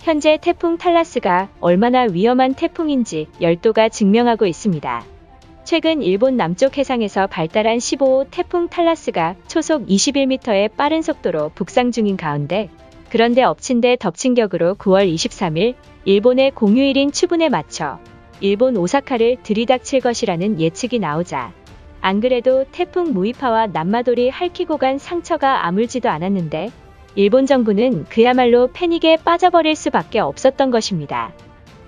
현재 태풍 탈라스가 얼마나 위험한 태풍인지 열도가 증명하고 있습니다. 최근 일본 남쪽 해상에서 발달한 15호 태풍 탈라스가 초속 21m의 빠른 속도로 북상 중인 가운데, 그런데 엎친 데 덮친 격으로 9월 23일 일본의 공휴일인 추분에 맞춰 일본 오사카를 들이닥칠 것이라는 예측이 나오자, 안 그래도 태풍 무이파와 남마돌이 핥히고 간 상처가 아물지도 않았는데 일본 정부는 그야말로 패닉에 빠져버릴 수밖에 없었던 것입니다.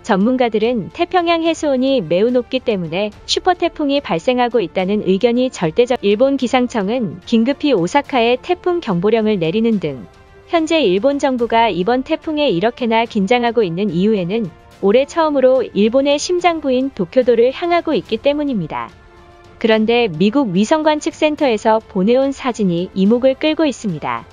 전문가들은 태평양 해수온이 매우 높기 때문에 슈퍼태풍이 발생하고 있다는 의견이 절대적. 일본 기상청은 긴급히 오사카에 태풍 경보령을 내리는 등 현재 일본 정부가 이번 태풍에 이렇게나 긴장하고 있는 이유에는 올해 처음으로 일본의 심장부인 도쿄도를 향하고 있기 때문입니다. 그런데 미국 위성관측센터에서 보내온 사진이 이목을 끌고 있습니다.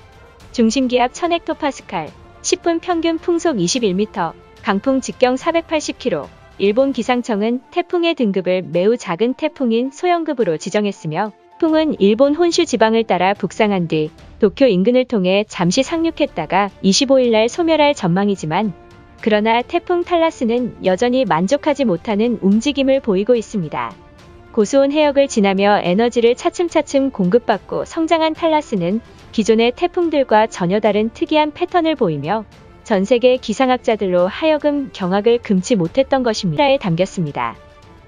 중심기압 1000헥토파스칼, 10분 평균 풍속 21m, 강풍 직경 480km. 일본 기상청은 태풍의 등급을 매우 작은 태풍인 소형급으로 지정했으며, 태풍은 일본 혼슈 지방을 따라 북상한 뒤 도쿄 인근을 통해 잠시 상륙했다가 25일날 소멸할 전망이지만, 그러나 태풍 탈라스는 여전히 만족하지 못하는 움직임을 보이고 있습니다. 고수온 해역을 지나며 에너지를 차츰차츰 공급받고 성장한 탈라스는 기존의 태풍들과 전혀 다른 특이한 패턴을 보이며 전 세계 기상학자들로 하여금 경악을 금치 못했던 것입니다. 에 담겼습니다.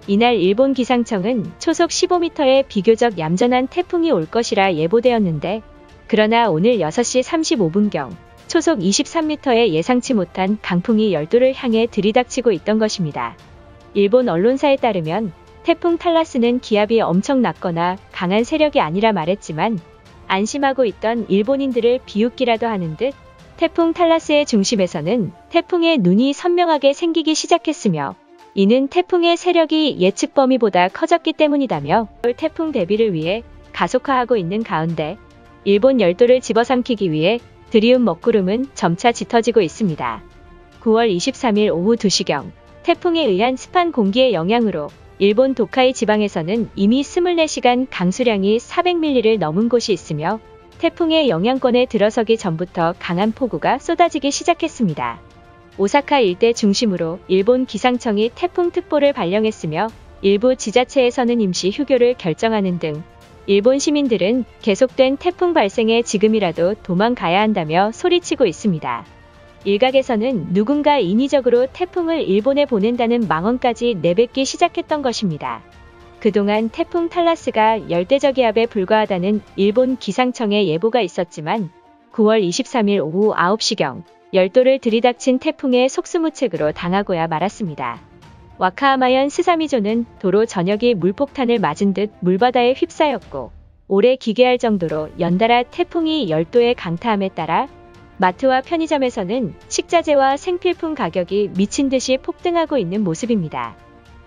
이날 일본 기상청은 초속 15m의 비교적 얌전한 태풍이 올 것이라 예보되었는데, 그러나 오늘 6시 35분경 초속 23m의 예상치 못한 강풍이 열도를 향해 들이닥치고 있던 것입니다. 일본 언론사에 따르면 태풍 탈라스는 기압이 엄청 낮거나 강한 세력이 아니라 말했지만, 안심하고 있던 일본인들을 비웃기라도 하는 듯 태풍 탈라스의 중심에서는 태풍의 눈이 선명하게 생기기 시작했으며, 이는 태풍의 세력이 예측 범위보다 커졌기 때문이다며 태풍 대비를 위해 가속화하고 있는 가운데 일본 열도를 집어삼키기 위해 드리운 먹구름은 점차 짙어지고 있습니다. 9월 23일 오후 2시경 태풍에 의한 습한 공기의 영향으로 일본 도카이 지방에서는 이미 24시간 강수량이 400mm를 넘은 곳이 있으며, 태풍의 영향권에 들어서기 전부터 강한 폭우가 쏟아지기 시작했습니다. 오사카 일대 중심으로 일본 기상청이 태풍특보를 발령했으며, 일부 지자체에서는 임시 휴교를 결정하는 등 일본 시민들은 계속된 태풍 발생에 지금이라도 도망가야 한다며 소리치고 있습니다. 일각에서는 누군가 인위적으로 태풍을 일본에 보낸다는 망언까지 내뱉기 시작했던 것입니다. 그동안 태풍 탈라스가 열대저기압에 불과하다는 일본 기상청의 예보가 있었지만 9월 23일 오후 9시경 열도를 들이닥친 태풍의 속수무책으로 당하고야 말았습니다. 와카하마현 스사미조는 도로 전역이 물폭탄을 맞은 듯 물바다에 휩싸였고, 오래 기괴할 정도로 연달아 태풍이 열도에 강타함에 따라 마트와 편의점에서는 식자재와 생필품 가격이 미친 듯이 폭등하고 있는 모습입니다.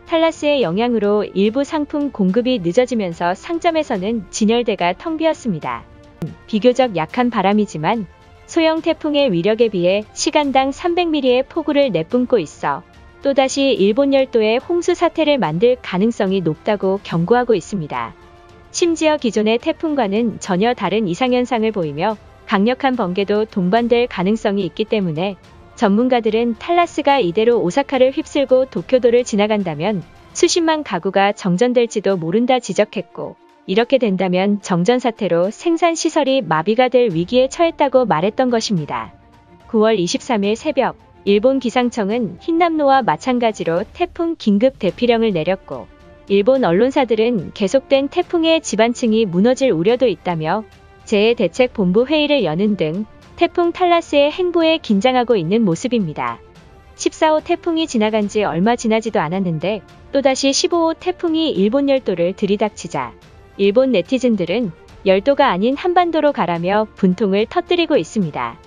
탈라스의 영향으로 일부 상품 공급이 늦어지면서 상점에서는 진열대가 텅 비었습니다. 비교적 약한 바람이지만 소형 태풍의 위력에 비해 시간당 300mm의 폭우를 내뿜고 있어 또다시 일본 열도에 홍수 사태를 만들 가능성이 높다고 경고하고 있습니다. 심지어 기존의 태풍과는 전혀 다른 이상현상을 보이며 강력한 번개도 동반될 가능성이 있기 때문에 전문가들은 탈라스가 이대로 오사카를 휩쓸고 도쿄도를 지나간다면 수십만 가구가 정전될지도 모른다 지적했고, 이렇게 된다면 정전사태로 생산시설이 마비가 될 위기에 처했다고 말했던 것입니다. 9월 23일 새벽 일본 기상청은 흰남노와 마찬가지로 태풍 긴급 대피령을 내렸고, 일본 언론사들은 계속된 태풍의 지반층이 무너질 우려도 있다며 재해대책본부 회의를 여는 등 태풍 탈라스의 행보에 긴장하고 있는 모습입니다. 14호 태풍이 지나간 지 얼마 지나지도 않았는데 또다시 15호 태풍이 일본 열도를 들이닥치자 일본 네티즌들은 열도가 아닌 한반도로 가라며 분통을 터뜨리고 있습니다.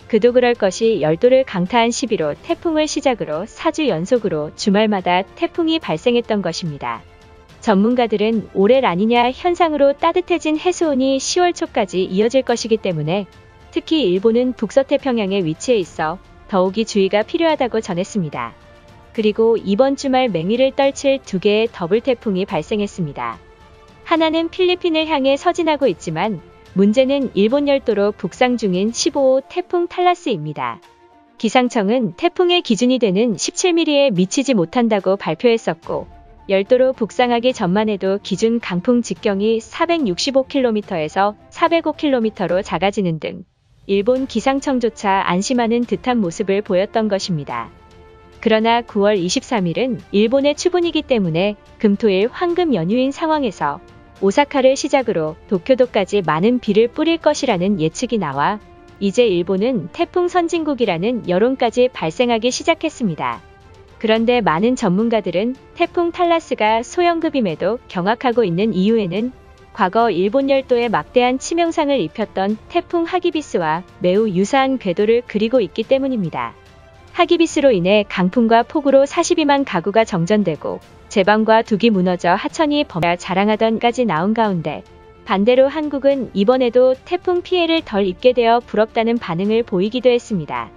그도 그럴 것이 열도를 강타한 11호 태풍을 시작으로 4주 연속으로 주말마다 태풍이 발생했던 것입니다. 전문가들은 올해 라니냐 현상으로 따뜻해진 해수온이 10월 초까지 이어질 것이기 때문에 특히 일본은 북서태평양에 위치해 있어 더욱이 주의가 필요하다고 전했습니다. 그리고 이번 주말 맹위를 떨칠 두 개의 더블 태풍이 발생했습니다. 하나는 필리핀을 향해 서진하고 있지만 문제는 일본 열도로 북상 중인 15호 태풍 탈라스입니다. 기상청은 태풍의 기준이 되는 17mm에 미치지 못한다고 발표했었고, 열도로 북상하기 전만 해도 기준 강풍 직경이 465km에서 405km로 작아지는 등 일본 기상청조차 안심하는 듯한 모습을 보였던 것입니다. 그러나 9월 23일은 일본의 추분이기 때문에 금토일 황금 연휴인 상황에서 오사카를 시작으로 도쿄도까지 많은 비를 뿌릴 것이라는 예측이 나와 이제 일본은 태풍 선진국이라는 여론까지 발생하기 시작했습니다. 그런데 많은 전문가들은 태풍 탈라스가 소형급임에도 경악하고 있는 이유에는 과거 일본 열도에 막대한 치명상을 입혔던 태풍 하기비스와 매우 유사한 궤도를 그리고 있기 때문입니다. 하기비스로 인해 강풍과 폭우로 42만 가구가 정전되고 제방과 둑이 무너져 하천이 범야 자랑하던까지 나온 가운데 반대로 한국은 이번에도 태풍 피해를 덜 입게 되어 부럽다는 반응을 보이기도 했습니다.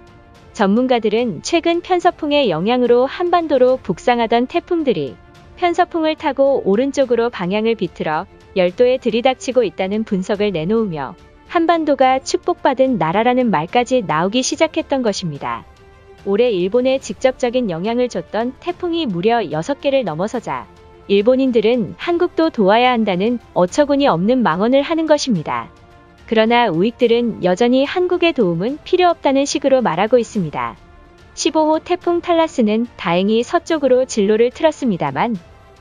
전문가들은 최근 편서풍의 영향으로 한반도로 북상하던 태풍들이 편서풍을 타고 오른쪽으로 방향을 비틀어 열도에 들이닥치고 있다는 분석을 내놓으며 한반도가 축복받은 나라라는 말까지 나오기 시작했던 것입니다. 올해 일본에 직접적인 영향을 줬던 태풍이 무려 6개를 넘어서자 일본인들은 한국도 도와야 한다는 어처구니 없는 망언을 하는 것입니다. 그러나 우익들은 여전히 한국의 도움은 필요 없다는 식으로 말하고 있습니다. 15호 태풍 탈라스는 다행히 서쪽으로 진로를 틀었습니다만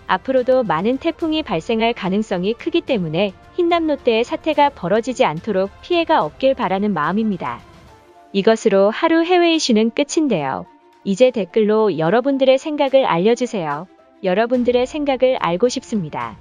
앞으로도 많은 태풍이 발생할 가능성이 크기 때문에 흰남노때의 사태가 벌어지지 않도록 피해가 없길 바라는 마음입니다. 이것으로 하루 해외 이슈는 끝인데요. 이제 댓글로 여러분들의 생각을 알려주세요. 여러분들의 생각을 알고 싶습니다.